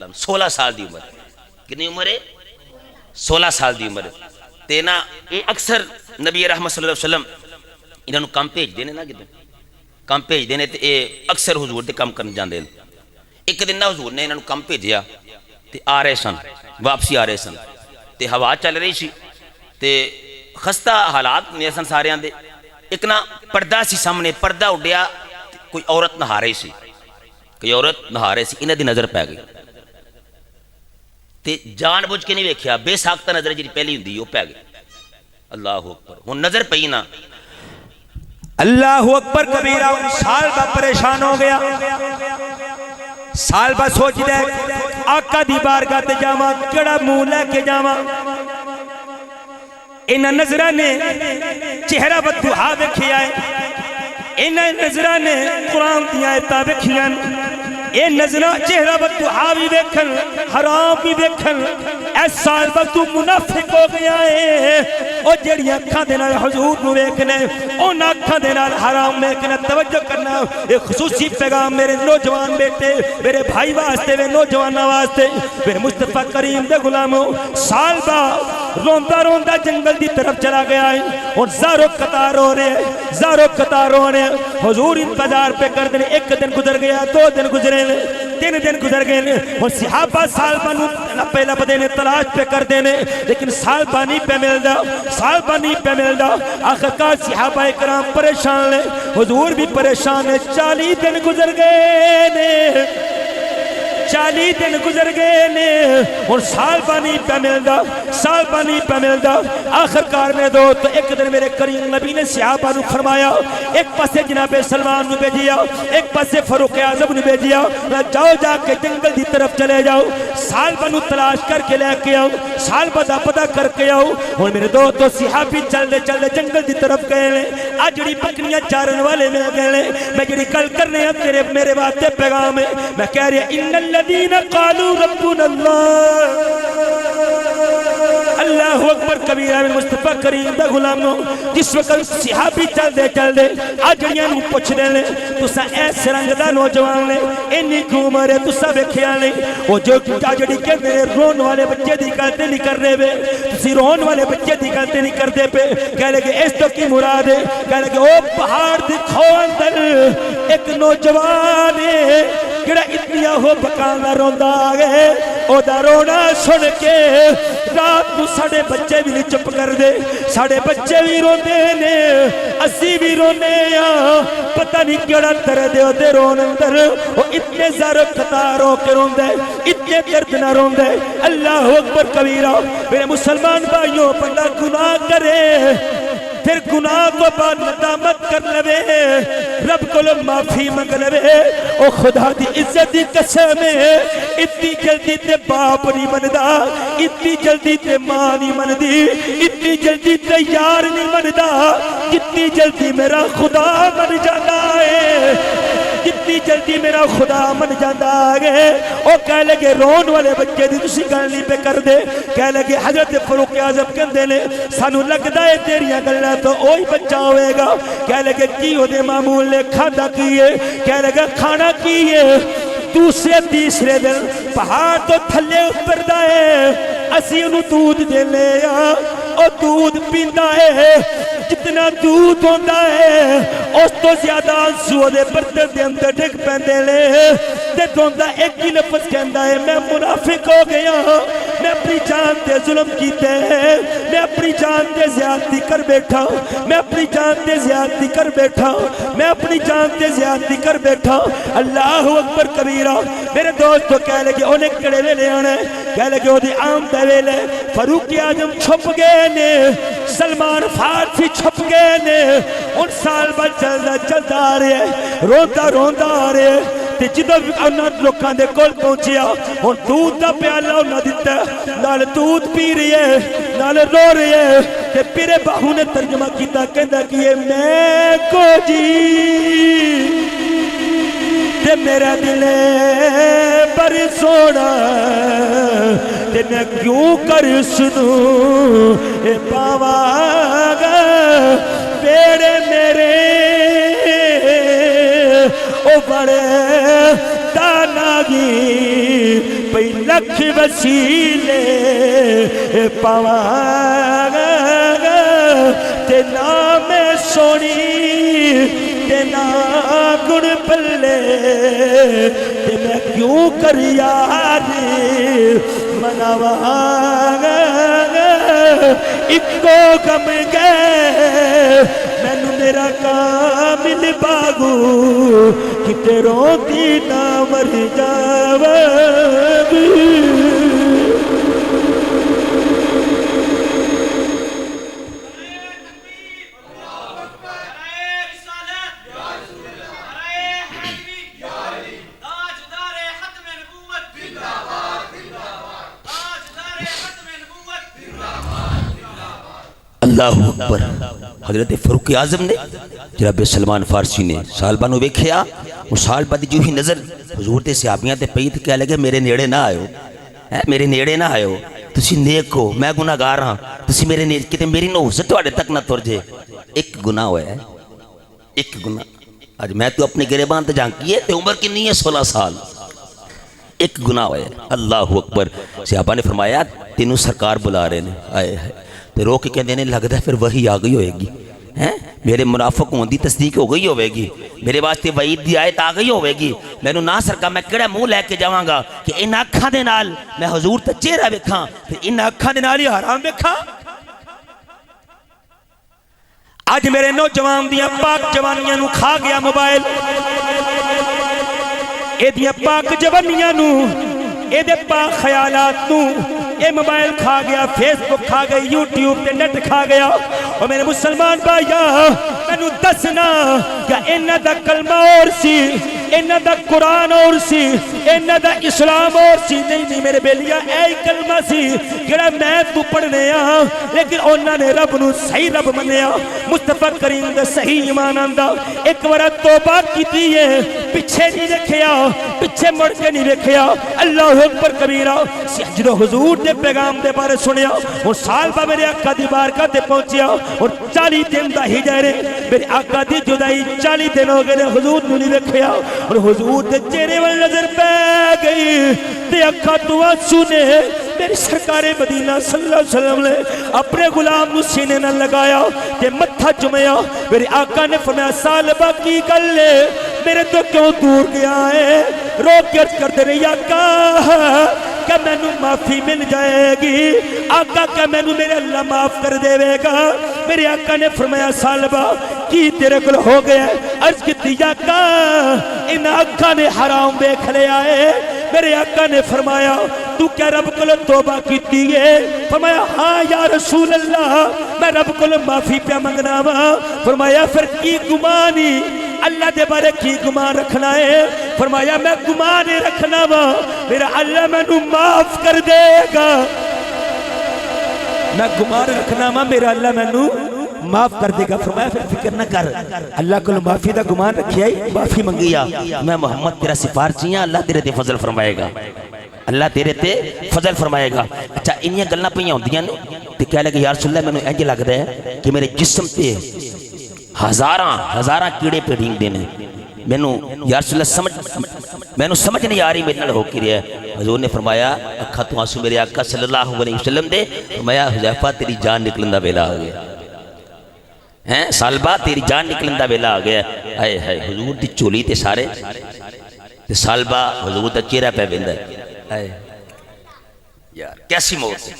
16 سال دی عمر کتنی عمر ہے 16 سال دی عمر تے نا یہ اکثر نبی رحمت صلی اللہ علیہ وسلم انہوں کام بھیج دینے نا کتنے کام بھیج دینے تے اے اکثر حضور دے کام کرنے جاندے ایک دن نا حضور نے انہوں کام بھیجیا تے آ رہے سن واپسی آ رہے سن تے ہوا چل رہی سی تے خستہ حالات میرے سن سارے آندے ایک نا پردہ سی سامنے پردہ اڈیا کوئی عورت نہا رہی سی کوئی عورت نہا رہی سی انہیں دی نظر پہ گئی تے جان بوجھ کے نہیں ویکھیا بے ساختہ نظر جی پہلی ہوندی وہ پہ گئی اللہ اکبر ہن نظر پئی نا اللہ اکبر کبیرہ سال با پریشان ہو گیا سال با سوچ دے آقا دی بارگاہ تے جاواں کیڑا منہ لے کے جاواں انہاں نظراں نے چہرہ بددعا ویکھیا ہے انہاں نظراں نے قرآن دی آیتاں ویکھیاں اے نظرہ چہرہ بددعا بھی ویکھن حرام بھی ویکھن اے سال وقت تو منافق ہو گیا ہے او جڑی اکھاں دے نال حضور نو ویکھنے اون اکھاں دے نال حرام ویکھنا توجہ کرنا اے خصوصی پیغام میرے نوجوان بیٹے میرے بھائی واسطے میرے نوجواناں واسطے میرے مصطفیٰ کریم دے غلاموں سال با روندا روندا جنگل دی طرف چلا گیا ہے اور زارو قطار ہو رہے ہیں زارو قطار ہو رہے ہیں حضور انتظار پہ کر دیں ایک دن گزر گیا دو دن گزرے 3 دن گزر گئے اور صحابہ سال بانو پہلا بدے نے تلاش پہ کر دینے لیکن سال بانی پہ مل دا آخرکار صحابہ اکرام پریشان لے حضور بھی پریشان ہے 40 دن گزر گئے 40 دن گزر گئے نے اور سال بانی پہ ملدا آخرکار میں دو تو ایک دن میرے کریم نبی نے صحابہ نو فرمایا ایک پاسے جناب سلمان نو بھیجیا ایک پاسے فاروق اعظم نو بھیجیا جاؤ جا کے جنگل دی طرف چلے جاؤ سال بنو تلاش کر کے لے کے آؤ سال بدا پتا کر کے آؤ اور میرے دو تو صحابی چل دے جنگل دی طرف گئے لے آجڑی پکنیاں چارن والے میں گئے لے میں جڑی کل کرنے اب میرے باتیں پیغام ہے میں کہہ رہا ان الذین قالوا ربنا اللہ اکبر کبیرہ میں مصطفیٰ کریم دا غلاموں جس وقت صحابی چل دے آجڑیاں نو پوچھ دے لے تسا ایس رنگ دا نوجوان لے اینی کمر ہے تسا ویکھیا نہیں وہ جو آجڑی کہتے ہیں رون والے بچے دی گلتے نہیں کر رہے بے تسی رون والے بچے دی گلتے نہیں کر دے پہ کہہ لگے اس تو کی مراد ہے کہہ لگے او پہاڑ دکھو اندر ایک نوجوان ہے کڑا اتنیا ہو بکانا روندا آگئے او دا رونا سن کے رات کو ساڑے بچے بھی نہیں چپ کر دے ساڑے بچے بھی روندے نے اسی بھی رونے یا پتہ نہیں کیڑا درد دے رون اندر وہ اتنے زارو قطار ہو کے روندے اتنے درد نہ روندے اللہ اکبر کبیرہ میرے مسلمان بھائیوں بندہ گناہ کرے پھر گناہ کو بعد ندامت کر لوے رب کو لو معافی مانگ لوے او خدا دی عزت دی قسم ہے اتنی جلدی تے باپ نہیں بندا اتنی جلدی تے ماں نہیں بندی اتنی جلدی تے یار نہیں بندا کتنی جلدی میرا خدا بن جاتا ہے کتنی جلدی میرا خدا من جاندہ آگے او کہہ لگے رون والے بچے دی تسی گلنی پہ کر دے کہہ لگے حضرت فاروق اعظم کہندے نے سانو لگدا ہے تیریاں گلاں تو اوہی بچہ ہوئے گا کہہ لگے کی ہو دے معمول نے کھانا کیے کہہ لگے کھانا کیے دوسرے تیسرے دن پہاڑ تو تھلے اتر دائے اسی انہوں دودھ دے لے او دودھ پیندہ ہے جتنا دودھ ہوندہ ہے اس تو زیادہ آنسو دے برتن دے اندر ڈھک پہندے لے دے دوندہ ایک ہی لفظ کہندہ ہے میں منافق ہو گیا میں اپنی جان تے ظلم کیتے ہیں میں اپنی جان تے زیادتی کر بیٹھا میں اپنی جان تے زیادتی کر بیٹھا میں اپنی جان تے زیادتی کر بیٹھا اللہ اکبر کبیرہ میرے دوستو کہہ لگے انہیں کڑے ویلے آنے کہہ لگے وہ دی عام دے ویلے فاروق اعظم چھپ گئے نے سلمان فارسی چھپ گئے نے ان سال بعد چلدا آ رہے روندا آ رہے تے جدو انہاں لوکاں دے کول پہنچیا ہن دودھ دا پیالہ انہاں دتا نال دودھ پی رہی ہے نال رو رہی ہے تے پیرے باہو نے ترجمہ کیتا کہندا کہ یہ میں کو جی تے میرا دل پر سونا تے میں کیوں کر سنوں اے پاواں گا پیڑے میرے او بڑے داناگی پئی لکھ وسیلے پاواں تے نام سونی تے نا گن پلے تے میں کیوں کر یار مناواں اکو غم گئے مینوں میرا کامل باغو کتے روتی نہ مر جاواں اللہ اکبر۔ حضرت فاروق اعظم نے جناب سلمان فارسی نے صحابہ نو ویکھیا، وہ صحابہ دی جو ہی نظر حضور تے صحابیاں تے پئی تے کہہ لگے میرے نیڑے نہ آئیو، میرے نیڑے نہ آئیو، تسی نیک ہو میں گناہگار ہاں، تسی میرے نیڑے کتے میری نحوست تواڈے تک نہ تر جے۔ ایک گناہ ہویا ہے، ایک گناہ۔ اج میں تو اپنے گریبان تے جھانکی ہے تے عمر کتنی ہے 16 سال، ایک گناہ ہویا ہے۔ اللہ اکبر۔ صحابہ نے فرمایا تینوں سرکار بلا رہے ہیں، آئے تے رو کے کہندے نے لگدا ہے پھر وہی آ گئی ہوئے گی، میرے منافق ہون دی تصدیق ہو گئی ہوئے گی، میرے واسطے وعید دی آیت آ گئی ہوئے گی، مینوں نہ سرکار میں کیڑا منہ لے کے جاواں گا کہ ان اکھاں دے نال میں حضور تے چہرہ ویکھاں پھر ان اکھاں دے نال ہی حرام ویکھاں۔ اج میرے نوجوان دیاں پاک جوانیاں نو کھا گیا موبائل، اے دیاں پاک جوانیاں نو اے دے پاک خیالات نو اے موبائل کھا گیا، فیس بک کھا گئی، یوٹیوب تے نیٹ کھا گیا۔ اور میرے مسلمان بھائیا مینوں دسنا کہ انہاں دا کلمہ اور سی، انہاں دا قرآن اور سی، انہاں دا اسلام اور سی، نہیں میرے بیلیا اے کلمہ سی جڑا میں تو پڑھنے ہاں، لیکن انہاں نے رب نو صحیح رب منیا، مصطفیٰ کریم دا صحیح ایمان آندا، ایک بار توبہ کیتی ہے، پیچھے نہیں دیکھیا، پیچھے مڑ کے نہیں دیکھیا۔ اللہ اکبر کبیرہ۔ جدو حضور دے پیغام دے بارے سنیا، وہ سال با میرے آقا دی بارگاہ تے پہنچیا اور 40 دن دا ہجرے میرے آقا دی جدائی 40 دن ہو گئے، حضور نو نہیں دیکھیا اور حضور دے چہرے وال نظر پہ گئی تے آقا تو آنسو نے میری سرکار مدینہ صلی اللہ علیہ وسلم نے اپنے غلام نو سینے نہ لگایا تے متھا چمیا۔ میرے آقا نے فرمایا سالبہ کی گل لے میرے تو کیوں دور گیا ہے؟ رو کے عرض کرتے رہی آقا کہ میں نو معافی مل جائے گی، آقا کہ میں نو میرے اللہ معاف کر دے گا۔ میرے آقا نے فرمایا سالبہ کی تیرے کل ہو گیا ہے؟ عرض کی آقا ان آقا نے حرام دیکھ لے آئے۔ میرے آقا نے فرمایا تو کیا رب کو توبہ کیتی ہے؟ فرمایا ہاں یا رسول اللہ میں رب کو معافی پہ منگنا وا۔ فرمایا پھر کی گمانی اللہ دے بارے کی گمان رکھنا ہے؟ فرمایا میں گمان رکھنا وا میرا اللہ میں نو معاف کر دے گا، میں گمان رکھنا وا میرا اللہ میں نو معاف کر دے گا۔ فرمایا پھر فکر نہ کر، اللہ کو معافی دا گمان رکھیا ہی معافی منگیا، میں محمد تیرا سفارشی ہاں، اللہ تیرے تے فضل فرمائے گا، اللہ تیرے تے فضل فرمائے گا۔ اچھا انہیاں گلنا پہ ہوندیاں نے تے کہہ لگے یا رسول اللہ میں نے انج لگدا ہے کہ میرے جسم تے ہزاراں کیڑے پہ ڈھینگ دینے، مینوں یا رسول اللہ مینوں سمجھ نہیں آ رہی میرے نال ہو کی رہا ہے۔ حضور نے فرمایا اکھا تو آنسو میرے آقا صلی اللہ علیہ وسلم دے، فرمایا حذیفہ تیری جان نکلن دا ویلا آ گیا ہیں، سالبہ تیری جان نکلن دا ویلا آ گیا۔ اے ہے حضور دی چولی تے سارے تے سالبہ حضور دا چہرہ پہ ویندا ہے۔ اے یار کیسی موت ہے،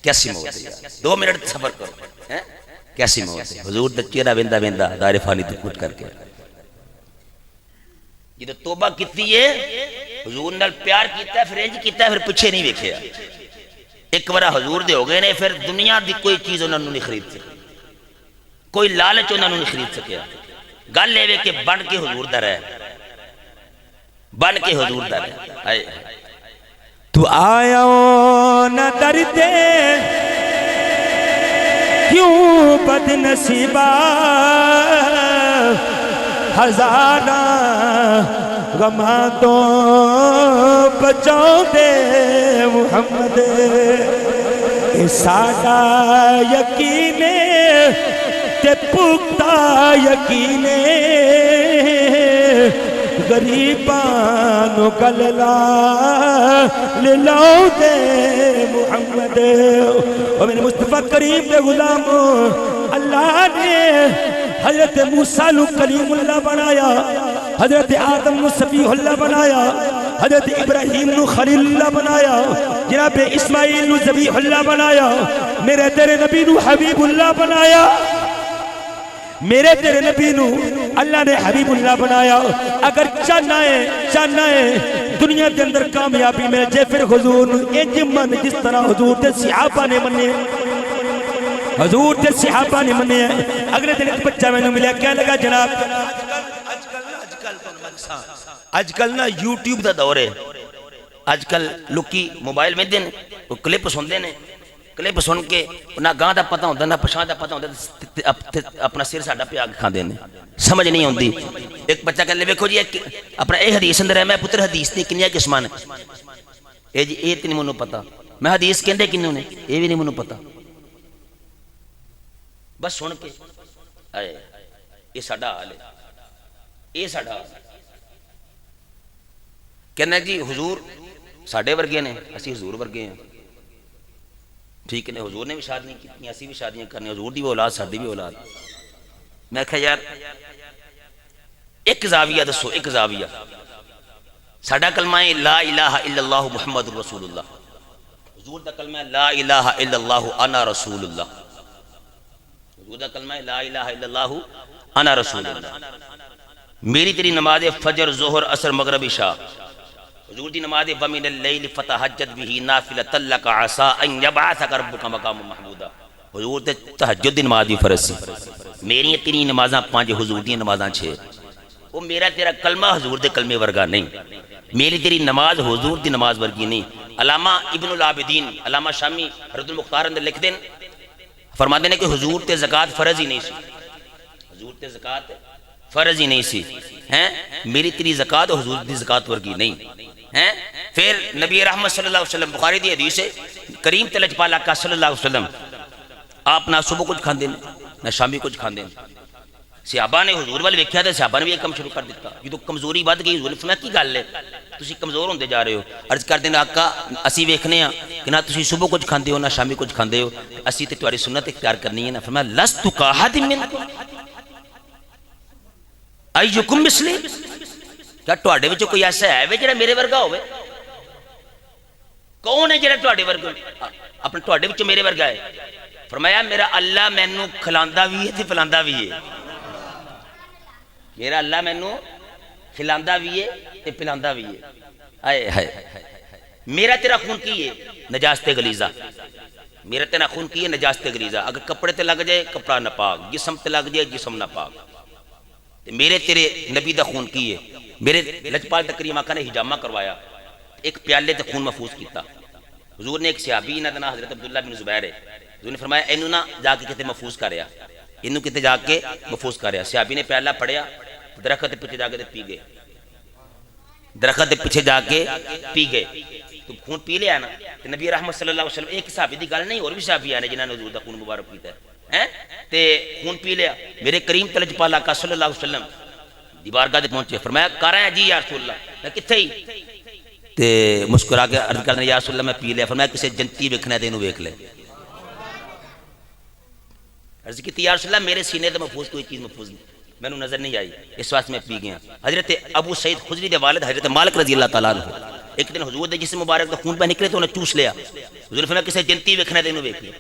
کیسی موت ہے یار، 2 منٹ صبر کرو، ہیں کیسی موت ہے۔ حضور دا چہرہ ویندا ویندا دائر فانی تو کٹ کر کے جدو توبہ کیتی ہے، حضور نال پیار کیتا ہے، پھر انج کیتا ہے، پھر پیچھے نہیں ویکھیا۔ ایک بار حضور دے ہو گئے نے، پھر دنیا دی کوئی چیز انہوں نے نہیں خرید سکی، کوئی لالچ انہوں نے نہیں خرید سکیا۔ گل اے کہ بن کے حضور دا رہے، بن کے حضور دا رہے۔ تو آیا نہ درتے کیوں بد نصیبہ، ہزاراں غماں تو بچاؤ دے محمد، اے ساڈا یقین تے پختہ یقین غریباں نو گل لا لاؤ دے محمد او میرے مصطفیٰ کریم دے غلامو اللہ نے حضرت موسیٰ نو کلیم اللہ بنایا حضرت آدم نو صفیح اللہ بنایا حضرت ابراہیم نو خلیل اللہ بنایا جناب اسماعیل نو ذبیح اللہ بنایا میرے تیرے نبی نو حبیب اللہ بنایا میرے تیرے نبی نو اللہ نے حبیب اللہ بنایا اگر چاہنا ہے دنیا کے اندر کامیابی میں جے پھر حضور نو انج من جس طرح حضور تے صحابہ نے منے حضور تے صحابہ نے منے اگلے دن ایک بچہ میں نے ملیا کہنے لگا جناب آج کل نا یوٹیوب دا دور ہے آج کل لوکی موبائل میں دن کلپ سن نے کلپ سن کے نہ گاں دا پتہ ہوندہ نہ پشان دا پتہ ہوندہ اپنا سر ساڑھا پہ آگ کھان دینے سمجھ نہیں ہوندی ایک بچہ کہنے لے کھو جی اپنا اے حدیث اندر ہے میں پتر حدیث نہیں کنیا کسمان ہے اے جی اے تنی منو پتا میں حدیث کہندے کنیوں نے اے بھی نہیں منو پتا بس سن کے آئے یہ ساڑھا حال ہے یہ ساڑھا حال ہے کہنا جی حضور ساڑھے ورگے نے اسی حضور ورگے ہیں ٹھیک ہے حضور نے بھی شادیاں کی اسی بھی شادیاں کرنے حضور دی بھی اولاد ساڑھی بھی اولاد میں کہا یار ایک زاویہ دسو ایک زاویہ ساڑھا کلمہ ہے لا الہ الا اللہ محمد رسول اللہ حضور دا کلمہ ہے لا الہ الا اللہ انا رسول اللہ حضور دا کلمہ ہے لا الہ الا اللہ انا رسول اللہ میری تیری نماز فجر ظہر عصر مغرب عشاء حضور دی نماز ومن اللیل فتحجد به نافلۃ لک عسى ان یبعثک ربک مقام محمودا حضور تے تہجد دی نماز بھی فرض سی میری تیری نمازاں پانچ حضور دی نمازاں چھ وہ میرا تیرا کلمہ حضور دے کلمے ورگا نہیں میری تیری نماز حضور دی نماز ورگی نہیں علامہ ابن العابدین علامہ شامی رد المختار اندر لکھ دیں فرما دینے کہ حضور تے زکاة فرض ہی نہیں سی حضور تے زکاة فرض ہی نہیں سی میری تیری زکاة حضور دی زکاة ورگی نہیں پھر نبی رحمت صلی اللہ علیہ وسلم بخاری دی حدیث ہے کریم تلج پالا کا صلی اللہ علیہ وسلم آپ نہ صبح کچھ کھان دیں نہ شامی کچھ کھان دیں صحابہ نے حضور والے ویکھیا تھا صحابہ نے بھی ایک کم شروع کر دیتا یہ تو کمزوری بات گئی حضور نے فرمایا کی گل ہے تسی کمزور ہوندے جا رہے ہو عرض کر دیں آقا اسی ویکھنے ہیں کہ نہ تسی صبح کچھ کھاندے ہو نہ شامی کچھ کھاندے ہو اسی تے تمہاری سنت اختیار کرنی ہے نا فرمایا لست کاحد منکم ایکم مثلی کیا تواڈے وچ کوئی ایسا ہے وے جڑا میرے ورگا ہوے کون ہے جڑا تواڈے ورگا اپنے تواڈے وچ میرے ورگا ہے فرمایا میرا اللہ مینوں کھلاندا بھی ہے تے پلاندا بھی ہے میرا اللہ مینوں کھلاندا بھی ہے تے پلاندا بھی ہے ہائے ہائے میرا تیرا خون کی ہے نجاست غلیظہ میرا تیرا خون کی ہے نجاست غلیظہ اگر کپڑے تے لگ جائے کپڑا ناپاک جسم تے لگ جائے جسم ناپاک میرے تیرے نبی دا خون کی ہے میرے لجپال تکریم آقا نے حجامہ کروایا ایک پیالے تے خون محفوظ کیتا حضور نے ایک صحابی نہ دنا حضرت عبداللہ بن زبیر ہے حضور نے فرمایا اینو نہ جا کے کتے محفوظ کریا اینو کتے جا کے محفوظ کریا صحابی نے پیالہ پڑیا درخت پیچھے جا کے پی گئے درخت پیچھے جا کے پی گئے تو خون پی لیا نا نبی رحمت صلی اللہ علیہ وسلم ایک صحابی دی گل نہیں اور بھی صحابی آنے جنہاں نے حضور دا خون مبارک پیتا ہے تے خون پی لیا میرے کریم تلج پالا آقا صلی اللہ علیہ وسلم دیوارگاہ دے پہنچے فرمایا کر رہے ہیں جی یا رسول اللہ میں کتھے ہی تے مسکرا کے عرض کرنے یا رسول اللہ میں پی لیا فرمایا کسے جنتی ویکھنا ہے تے انہوں ویکھ لے عرض کی یا رسول اللہ میرے سینے تے محفوظ کوئی چیز محفوظ نہیں میں نے نظر نہیں آئی اس واسطے میں پی گیا حضرت ابو سعید خدری دے والد حضرت مالک رضی اللہ تعالیٰ عنہ ایک دن حضور دے جسم مبارک دا خون پہ نکلے تو انہیں چوس لیا حضور نے فرمایا کسے جنتی ویکھنا ہے تے انہوں ویکھ لے